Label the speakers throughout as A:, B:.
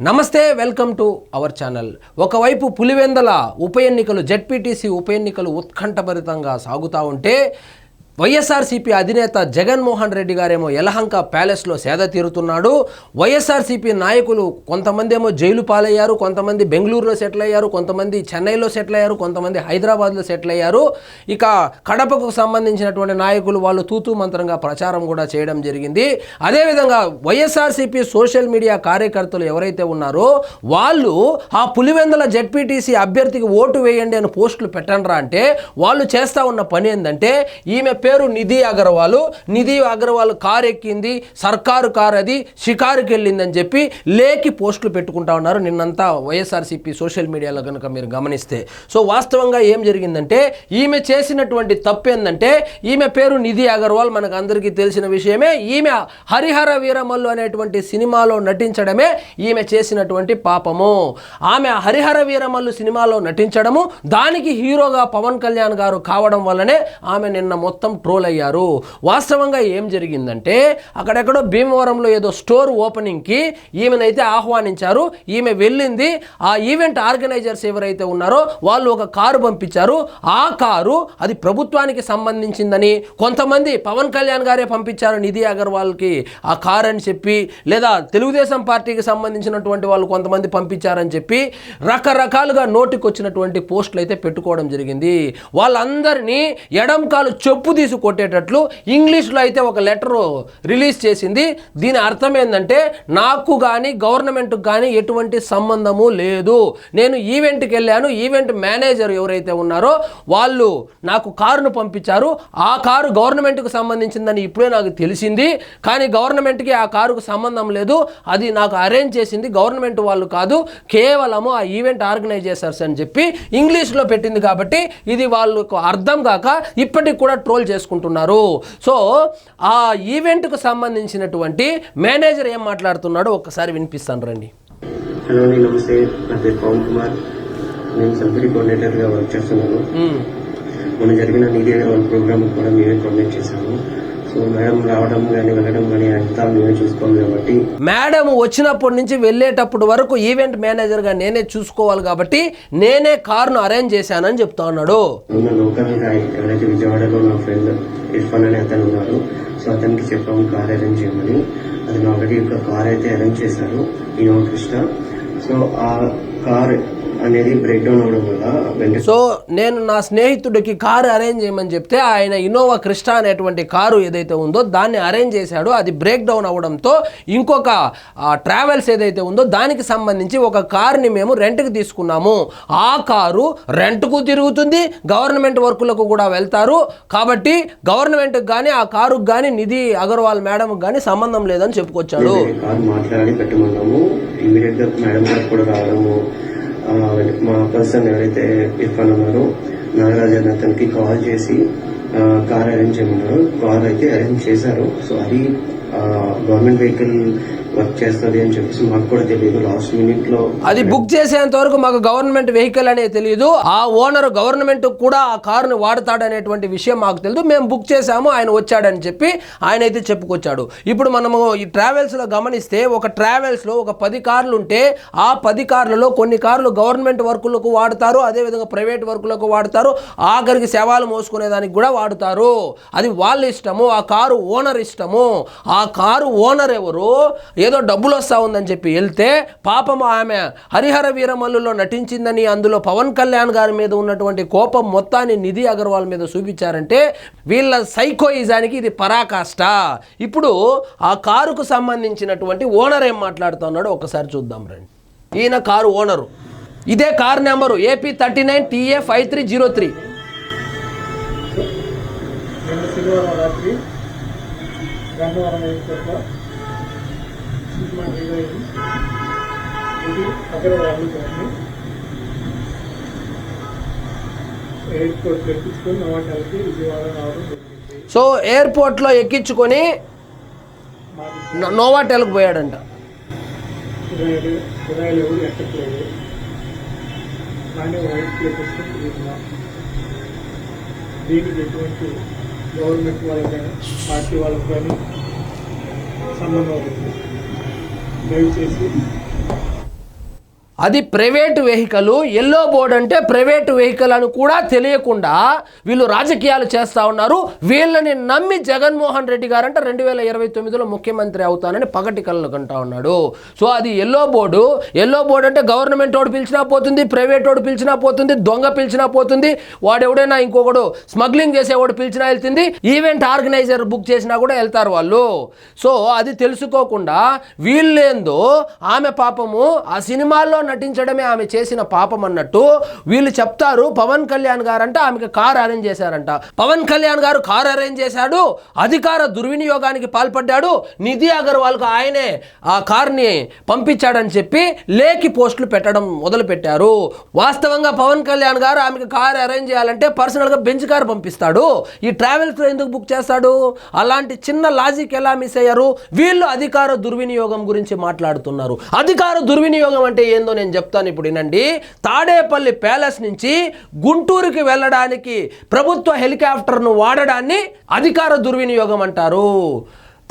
A: నమస్తే, welcome to our channel. ఒకవైపు పులివెందల ఉప ఎన్నికలు, జెడ్పీటీసీ ఉప ఎన్నికలు ఉత్కంఠభరితంగా సాగుతూ ఉంటే వైఎస్ఆర్సీపీ అధినేత జగన్మోహన్ రెడ్డి గారేమో యలహంక ప్యాలెస్లో సేద తీరుతున్నాడు. వైఎస్ఆర్సీపీ నాయకులు కొంతమంది ఏమో జైలు పాలయ్యారు, కొంతమంది బెంగళూరులో సెటిల్ అయ్యారు, కొంతమంది చెన్నైలో సెటిల్ అయ్యారు, కొంతమంది హైదరాబాద్లో సెటిల్ అయ్యారు. ఇక కడపకు సంబంధించినటువంటి నాయకులు వాళ్ళు తూతూ మంత్రంగా ప్రచారం కూడా చేయడం జరిగింది. అదేవిధంగా వైఎస్ఆర్సీపీ సోషల్ మీడియా కార్యకర్తలు ఎవరైతే ఉన్నారో వాళ్ళు ఆ పులివెందల జెడ్పీటీసీ అభ్యర్థికి ఓటు వేయండి అని పోస్టులు పెట్టండ్రా అంటే వాళ్ళు చేస్తూ ఉన్న పని ఏంటంటే, ఈమె పేరు నిధి అగర్వాల్ కారు ఎక్కింది, సర్కారు కారు, అది షికారుకి వెళ్ళిందని చెప్పి లేకి పోస్టులు పెట్టుకుంటా ఉన్నారు నిన్నంతా వైఎస్ఆర్సీపీ సోషల్ మీడియాలో కనుక మీరు గమనిస్తే. సో వాస్తవంగా ఏం జరిగిందంటే, ఈమె చేసినటువంటి తప్పు ఏంటంటే, ఈమె పేరు నిధి అగర్వాల్, మనకు అందరికీ తెలిసిన విషయమే. ఈమె హరిహర వీరమల్లు అనేటువంటి సినిమాలో నటించడమే ఈమె చేసినటువంటి పాపము. ఆమె హరిహర వీరమల్లు సినిమాలో నటించడము, దానికి హీరోగా పవన్ కళ్యాణ్ గారు కావడం వల్లనే ఆమె నిన్న మొత్తం ట్రోల్ అయ్యారు. వాస్తవంగా ఏం జరిగిందంటే, అక్కడెక్కడో భీమవరంలో ఏదో స్టోర్ ఓపెనింగ్కి ఈమెనైతే ఆహ్వానించారు. ఈమె వెళ్ళింది. ఆ ఈవెంట్ ఆర్గనైజర్స్ ఎవరైతే ఉన్నారో వాళ్ళు ఒక కారు పంపించారు. ఆ కారు అది ప్రభుత్వానికి సంబంధించిందని, కొంతమంది పవన్ కళ్యాణ్ గారే పంపించారు నిధి అగర్వాల్కి ఆ కారు అని చెప్పి, లేదా తెలుగుదేశం పార్టీకి సంబంధించినటువంటి వాళ్ళు కొంతమంది పంపించారని చెప్పి రకరకాలుగా నోటికొచ్చినటువంటి పోస్టులు అయితే పెట్టుకోవడం జరిగింది. వాళ్ళందరినీ ఎడంకాలు చెప్పు తీసి కొట్టేటట్లు ఇంగ్లీష్లో అయితే ఒక లెటర్ రిలీజ్ చేసింది. దీని అర్థం ఏంటంటే, నాకు కానీ గవర్నమెంట్కి కానీ ఎటువంటి సంబంధము లేదు, నేను ఈవెంట్కి వెళ్ళాను, ఈవెంట్ మేనేజర్ ఎవరైతే ఉన్నారో వాళ్ళు నాకు కారును పంపించారు, ఆ కారు గవర్నమెంట్కి సంబంధించిందని ఇప్పుడే నాకు తెలిసింది, కానీ గవర్నమెంట్కి ఆ కారుకు సంబంధం లేదు, అది నాకు అరేంజ్ చేసింది గవర్నమెంట్ వాళ్ళు కాదు, కేవలము ఆ ఈవెంట్ ఆర్గనైజర్స్ అని చెప్పి ఇంగ్లీష్లో పెట్టింది. కాబట్టి ఇది వాళ్ళకు అర్థం కాక ఇప్పటికి కూడా ట్రోల్ చేసుకుంటున్నారు. సో ఆ ఈవెంట్కు సంబంధించినటువంటి మేనేజర్ ఏం మాట్లాడుతున్నాడో ఒక్కసారి వినిపిస్తాను రండి.
B: హలో అండి, నమస్తే. నా పేరు పవన్ కుమార్. నేను సబ్సిడీ కోఆర్డినేటర్గా వర్క్ చేస్తున్నాను. మొన్న జరిగిన నిధి అగర్వాల్ ప్రోగ్రామ్ కూడా మేమే కోఆర్డినేట్ చేశాము. సో మేడం రావడం కానీ వెళ్ళడం కానీ అంతా మేమే చూసుకోవాలి కాబట్టి,
A: మేడం వచ్చినప్పటి నుంచి వెళ్ళేటప్పుడు వరకు ఈవెంట్ మేనేజర్గా నేనే చూసుకోవాలి కాబట్టి నేనే కారును అరేంజ్ చేశానని చెప్తా ఉన్నాడు.
B: ఉన్న లోకల్ ఎవరైతే విజయవాడలో నా ఫ్రెండ్ ఇర్ఫాన్ అనే అతను ఉన్నారు. సో అతనికి చెప్పాము కార్ అరేంజ్ చేయమని. అతను ఆల్రెడీ ఒక కార్ అయితే అరేంజ్ చేశారు, ఇన్నోవా క్రిస్టా. సో ఆ కార్ అనేది బ్రేక్ డౌన్ అవడం వల్ల,
A: సో నేను నా స్నేహితుడికి కారు అరేంజ్ చేయమని చెప్తే ఆయన ఇన్నోవా క్రిస్టా అనేటువంటి కారు ఏదైతే ఉందో దాన్ని అరేంజ్ చేశాడు. అది బ్రేక్ డౌన్ అవడంతో ఇంకొక ట్రావెల్స్ ఏదైతే ఉందో దానికి సంబంధించి ఒక కారుని మేము రెంట్కి తీసుకున్నాము. ఆ కారు రెంట్కు తిరుగుతుంది, గవర్నమెంట్ వర్కులకు కూడా వెళ్తారు. కాబట్టి గవర్నమెంట్కి కానీ ఆ కారుకు కానీ నిధి అగర్వాల్ మేడంకి కానీ సంబంధం లేదని చెప్పుకొచ్చాడు.
B: కారు మాట్లాడి పెట్టమన్నాము. ఇమీడియట్ గా మేడం గారు కూడా రావడము, మా పర్సన్ ఎవరైతే ఇర్ఫాన్ ఉన్నారో నాగరాజన్ అతనికి కాల్ చేసి కార్ అరేంజ్ చేయమన్నారు. కార్ అయితే అరేంజ్ చేశారు. సో అది గవర్నమెంట్ వెహికల్ వర్క్ చేస్తుంది అని చెప్పేసి మాకు కూడా తెలియదు. లాస్ట్ మినిట్ లో
A: అది బుక్ చేసేంత వరకు మాకు గవర్నమెంట్ వెహికల్ అనేది తెలియదు. ఆ ఓనర్ గవర్నమెంట్ కూడా ఆ కారుని వాడతాడనేటువంటి విషయం మాకు తెలియదు. మేము బుక్ చేసాము, ఆయన వచ్చాడని చెప్పి ఆయన అయితే చెప్పుకొచ్చాడు. ఇప్పుడు మనము ఈ ట్రావెల్స్ లో గమనిస్తే, ఒక ట్రావెల్స్ లో ఒక 10 కార్లు ఉంటే ఆ 10 కార్లలో కొన్ని కార్లు గవర్నమెంట్ వర్కులకు వాడతారు, అదేవిధంగా ప్రైవేట్ వర్కులకు వాడతారు, ఆఖరికి శవాలు మోసుకునే దానికి కూడా వాడుతారు. అది వాళ్ళ ఇష్టము, ఆ కారు ఓనర్ ఇష్టము. ఆ కారు ఓనర్ ఎవరు, ఏదో డబ్బులు వస్తూ ఉందని చెప్పి వెళ్తే పాపం ఆమె హరిహర వీరమల్లులో నటించిందని అందులో పవన్ కళ్యాణ్ గారి మీద ఉన్నటువంటి కోపం మొత్తాన్ని నిధి అగర్వాల్ మీద చూపించారంటే వీళ్ళ సైకోయిజానికి ఇది పరాకాష్ట. ఇప్పుడు ఆ కారుకు సంబంధించినటువంటి ఓనర్ ఏం మాట్లాడుతున్నాడో ఒకసారి చూద్దాం రండి. ఈయన కారు ఓనరు. ఇదే car number AP 39 TA 5303. So ఎయిర్పోర్ట్లో ఎక్కించుకొని నోవాటెల్కి పోయాడంట.
C: దీనికి ఎటువంటి గవర్నమెంట్ వాళ్ళకి కానీ పార్టీ వాళ్ళకి కానీ సంబంధం అవుతుంది. దయచేసి
A: అది ప్రైవేటు వెహికల్, ఎల్లో బోర్డు అంటే ప్రైవేటు వెహికల్ అని కూడా తెలియకుండా వీళ్ళు రాజకీయాలు చేస్తూ ఉన్నారు. వీళ్ళని నమ్మి జగన్మోహన్ రెడ్డి గారంటే 2029లో ముఖ్యమంత్రి అవుతానని పగటి కళ్ళు కంటా ఉన్నాడు. సో అది ఎల్లో బోర్డు అంటే గవర్నమెంట్ వాడు పిలిచినా పోతుంది, ప్రైవేట్ వాడు పిలిచినా పోతుంది, దొంగ పిలిచినా పోతుంది, వాడెవడైనా ఇంకొకడు స్మగ్లింగ్ చేసేవాడు పిలిచినా వెళ్తుంది, ఈవెంట్ ఆర్గనైజర్ బుక్ చేసినా కూడా వెళ్తారు వాళ్ళు. సో అది తెలుసుకోకుండా వీళ్ళేందో ఆమె పాపము ఆ సినిమాల్లో నటించడమే ఆమె చేసిన పాపం అన్నట్టు వీళ్ళు చెప్తారు. పవన్ కళ్యాణ్ గారంట ఆమెకి కారు అరేంజ్ చేశారంట. పవన్ కళ్యాణ్ గారు కారు అరేంజ్ చేశాడు, అధికార దుర్వినియోగానికి పాల్పడ్డాడు, నిధి అగర్వాల్కు ఆయనే ఆ కార్ని పంపించాడని చెప్పి లేఖి పోస్టులు పెట్టడం మొదలు పెట్టారు. వాస్తవంగా పవన్ కళ్యాణ్ గారు ఆమెకి కారు అరేంజ్ చేయాలంటే పర్సనల్గా బెంచ్ కారు పంపిస్తాడు, ఈ ట్రావెల్స్లో ఎందుకు బుక్ చేస్తాడు? అలాంటి చిన్న లాజిక్ ఎలా మిస్ అయ్యారు? వీళ్ళు అధికార దుర్వినియోగం గురించి మాట్లాడుతున్నారు. అధికార దుర్వినియోగం అంటే ఏందో నేను చెప్తాను ఇప్పుడు వినండి. తాడేపల్లి ప్యాలెస్ నుంచి గుంటూరుకి వెళ్ళడానికి ప్రభుత్వ హెలికాప్టర్ను వాడడాన్ని అధికార దుర్వినియోగం అంటారు.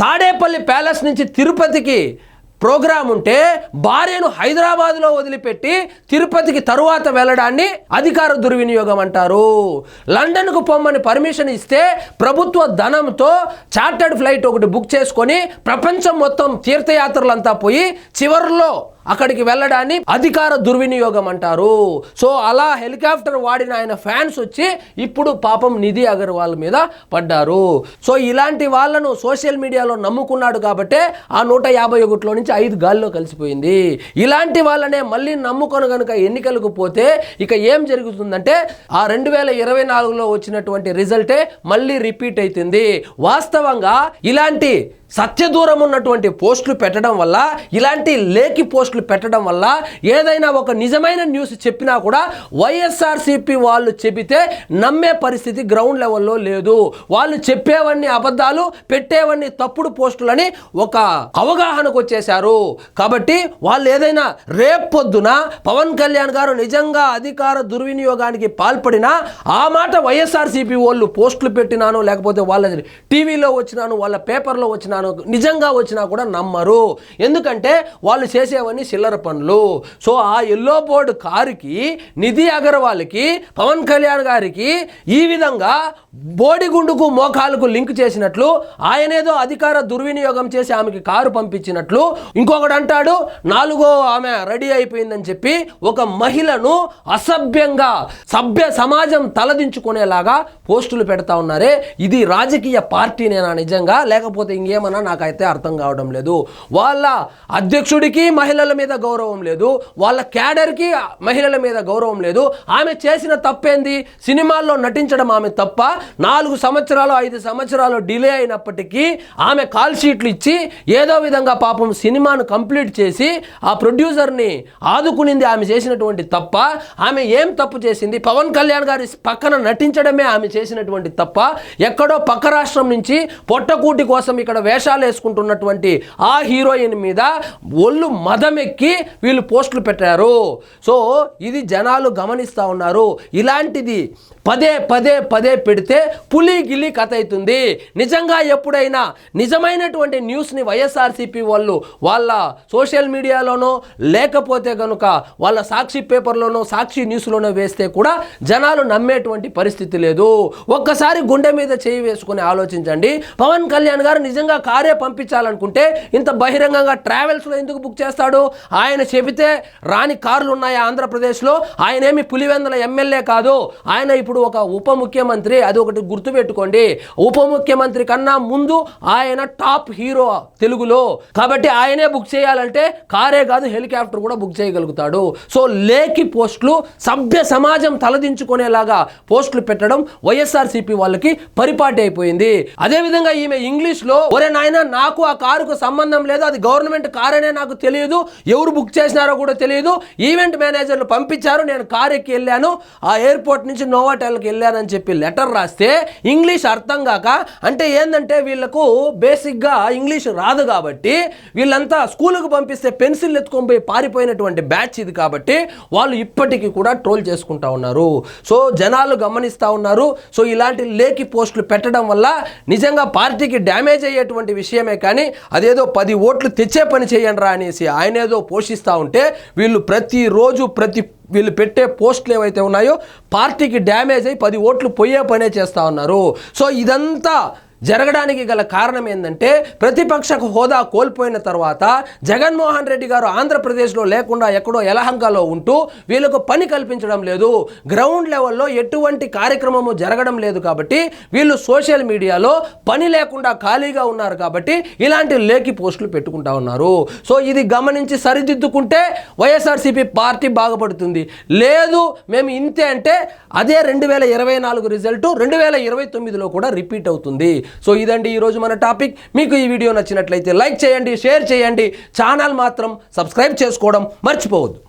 A: తాడేపల్లి ప్యాలెస్ నుంచి తిరుపతికి ప్రోగ్రాం ఉంటే భార్యను హైదరాబాద్లో వదిలిపెట్టి తిరుపతికి తరువాత వెళ్ళడాన్ని అధికార దుర్వినియోగం అంటారు. లండన్కు పొమ్మని పర్మిషన్ ఇస్తే ప్రభుత్వ ధనంతో చార్టర్డ్ ఫ్లైట్ ఒకటి బుక్ చేసుకొని ప్రపంచం మొత్తం తీర్థయాత్రలంతా పోయి చివరిలో అక్కడికి వెళ్ళడాన్ని అధికార దుర్వినియోగం అంటారు. సో అలా హెలికాప్టర్ వాడిన ఆయన ఫ్యాన్స్ వచ్చి ఇప్పుడు పాపం నిధి అగర్వాల్ మీద పడ్డారు. సో ఇలాంటి వాళ్ళను సోషల్ మీడియాలో నమ్ముకున్నాడు కాబట్టే ఆ 151లో నుంచి 5 గాల్లో కలిసిపోయింది. ఇలాంటి వాళ్ళనే మళ్ళీ నమ్ముకొని కనుక ఎన్నికలకు పోతే ఇక ఏం జరుగుతుందంటే ఆ 2024లో వచ్చినటువంటి రిజల్టే మళ్ళీ రిపీట్ అవుతుంది. వాస్తవంగా ఇలాంటి సత్యదూరం ఉన్నటువంటి పోస్టులు పెట్టడం వల్ల, ఇలాంటి లేఖి పోస్టులు పెట్టడం వల్ల ఏదైనా ఒక నిజమైన న్యూస్ చెప్పినా కూడా వైఎస్ఆర్సీపీ వాళ్ళు చెబితే నమ్మే పరిస్థితి గ్రౌండ్ లెవెల్లో లేదు. వాళ్ళు చెప్పేవన్నీ అబద్ధాలు, పెట్టేవన్నీ తప్పుడు పోస్టులని ఒక అవగాహనకు వచ్చేశారు. కాబట్టి వాళ్ళు ఏదైనా రేపొద్దున పవన్ కళ్యాణ్ గారు నిజంగా అధికార దుర్వినియోగానికి పాల్పడినా ఆ మాట వైఎస్ఆర్సీపీ వాళ్ళు పోస్టులు పెట్టినాను, లేకపోతే వాళ్ళ టీవీలో వచ్చినాను, వాళ్ళ పేపర్లో వచ్చినాను, నిజంగా వచ్చినా కూడా నమ్మరు. ఎందుకంటే వాళ్ళు చేసేవన్నీ చిల్లర పనులు. సో ఆ ఎల్లో బోర్డు కారుకి, నిధి అగర్వాల్కి, పవన్ కళ్యాణ్ గారికి ఈ విధంగా బోడిగుండుకు మోకాలకు లింక్ చేసినట్లు, ఆయనేదో అధికార దుర్వినియోగం చేసి ఆమెకి కారు పంపించినట్లు, ఇంకొకడు అంటాడు 4వ ఆమె రెడీ అయిపోయిందని చెప్పి ఒక మహిళను అసభ్యంగా సభ్య సమాజం తలదించుకునేలాగా పోస్టులు పెడతా ఉన్నారే. ఇది రాజకీయ పార్టీనేనా నిజంగా, లేకపోతే ఇంకేమన్నా నాకైతే అర్థం కావడం లేదు. వాళ్ళ అధ్యక్షుడికి మహిళల మీద గౌరవం లేదు, వాళ్ళ క్యాడర్కి మహిళల మీద గౌరవం లేదు. ఆమె చేసిన తప్పేంది? సినిమాల్లో నటించడం ఆమె తప్ప. 4 సంవత్సరాలు 5 సంవత్సరాలు డిలే అయినప్పటికీ ఆమె కాల్ షీట్లు ఇచ్చి ఏదో విధంగా పాపం సినిమాను కంప్లీట్ చేసి ఆ ప్రొడ్యూసర్ని ఆదుకునింది ఆమె చేసినటువంటి తప్ప. ఆమె ఏం తప్పు చేసింది? పవన్ కళ్యాణ్ గారి పక్కన నటించడమే ఆమె చేసినటువంటి తప్ప. ఎక్కడో పక్క రాష్ట్రం నుంచి పొట్టకూటి కోసం ఇక్కడ వేషాలు వేసుకుంటున్నటువంటి ఆ హీరోయిన్ మీద ఒళ్ళు మదమెక్కి వీళ్ళు పోస్టులు పెట్టారు. సో ఇది జనాలు గమనిస్తూ ఉన్నారు. ఇలాంటిది పదే పదే పదే పెడితే పులి గిల్లి కథ అవుతుంది. నిజంగా ఎప్పుడైనా నిజమైనటువంటి న్యూస్ని వైఎస్ఆర్సీపీ వాళ్ళు వాళ్ళ సోషల్ మీడియాలోనో లేకపోతే కనుక వాళ్ళ సాక్షి పేపర్లోనో సాక్షి న్యూస్లోనో వేస్తే కూడా జనాలు నమ్మేటువంటి పరిస్థితి లేదు. ఒక్కసారి గుండె మీద చేయి వేసుకుని ఆలోచించండి. పవన్ కళ్యాణ్ గారు నిజంగా కారే పంపించాలనుకుంటే ఇంత బహిరంగంగా ట్రావెల్స్లో ఎందుకు బుక్ చేస్తాడు? ఆయన చెబితే రాని కార్లు ఉన్నాయా ఆంధ్రప్రదేశ్లో? ఆయన ఏమి పులివెందుల ఎమ్మెల్యే కాదు, ఆయన ఇప్పుడు ఒక ఉప ముఖ్యమంత్రి. అది ఒకటి గుర్తుపెట్టుకోండి. ఉప ముఖ్యమంత్రి కన్నా ముందు ఆయన టాప్ హీరో తెలుగులో. కాబట్టి ఆయనే బుక్ చేయాలంటే కారే కాదు హెలికాప్టర్ కూడా బుక్ చేయగలుగుతాడు. సో లేఖి పోస్టులు సభ్య సమాజం తలదించుకునేలాగా పోస్టులు పెట్టడం వైఎస్ఆర్సీపీ వాళ్ళకి పరిపాటి అయిపోయింది. అదేవిధంగా ఈమె ఇంగ్లీష్లో ఒరే నాయన నాకు ఆ కారుకు సంబంధం లేదు, అది గవర్నమెంట్ కారనే నాకు తెలియదు, ఎవరు బుక్ చేసినారో కూడా తెలియదు, ఈవెంట్ మేనేజర్లు పంపించారు, నేను కారు ఎక్కి వెళ్ళాను, ఆ ఎయిర్పోర్ట్ నుంచి నోవాటెల్కి వెళ్ళానని చెప్పి లెటర్ రాస్తే ఇంగ్లీష్ అర్థం కాక, అంటే ఏంటంటే వీళ్ళకు బేసిక్గా ఇంగ్లీష్ రాదు కాబట్టి వీళ్ళంతా స్కూలుకు పంపిస్తే పెన్సిల్ ఎత్తుకొని పోయి పారిపోయినటువంటి బ్యాచ్ ఇది. కాబట్టి వాళ్ళు ఇప్పటికీ కూడా ట్రోల్ చేసుకుంటా ఉన్నారు. సో జనాలు గమనిస్తూ ఉన్నారు. సో ఇలాంటి లేఖి పోస్టులు పెట్టడం వల్ల నిజంగా పార్టీకి డ్యామేజ్ అయ్యేటువంటి విషయమే కానీ అదేదో 10 ఓట్లు తెచ్చే పని చేయండి రా అనేసి ఆయన ఏదో పోషిస్తూ ఉంటే వీళ్ళు ప్రతిరోజు వీళ్ళు పెట్టే పోస్టులు ఏవైతే ఉన్నాయో పార్టీకి డ్యామేజ్ అయ్యి 10 ఓట్లు పోయే పనే చేస్తూ ఉన్నారు. సో ఇదంతా జరగడానికి గల కారణం ఏంటంటే ప్రతిపక్ష హోదా కోల్పోయిన తర్వాత జగన్మోహన్ రెడ్డి గారు ఆంధ్రప్రదేశ్లో లేకుండా ఎక్కడో యలహంకలో ఉంటూ వీళ్ళకు పని కల్పించడం లేదు, గ్రౌండ్ లెవెల్లో ఎటువంటి కార్యక్రమము జరగడం లేదు. కాబట్టి వీళ్ళు సోషల్ మీడియాలో పని లేకుండా ఖాళీగా ఉన్నారు కాబట్టి ఇలాంటి లేఖి పోస్టులు పెట్టుకుంటా ఉన్నారు. సో ఇది గమనించి సరిదిద్దుకుంటే వైఎస్ఆర్సీపీ పార్టీ బాగుపడుతుంది. లేదు మేము ఇంతే అంటే అదే 2024 రిజల్ట్ 2029లో కూడా రిపీట్ అవుతుంది. సో ఇదండి ఈరోజు మన టాపిక్. మీకు ఈ వీడియో నచ్చినట్లయితే లైక్ చేయండి, షేర్ చేయండి, ఛానల్ మాత్రం సబ్స్క్రైబ్ చేసుకోవడం మర్చిపోవద్దు.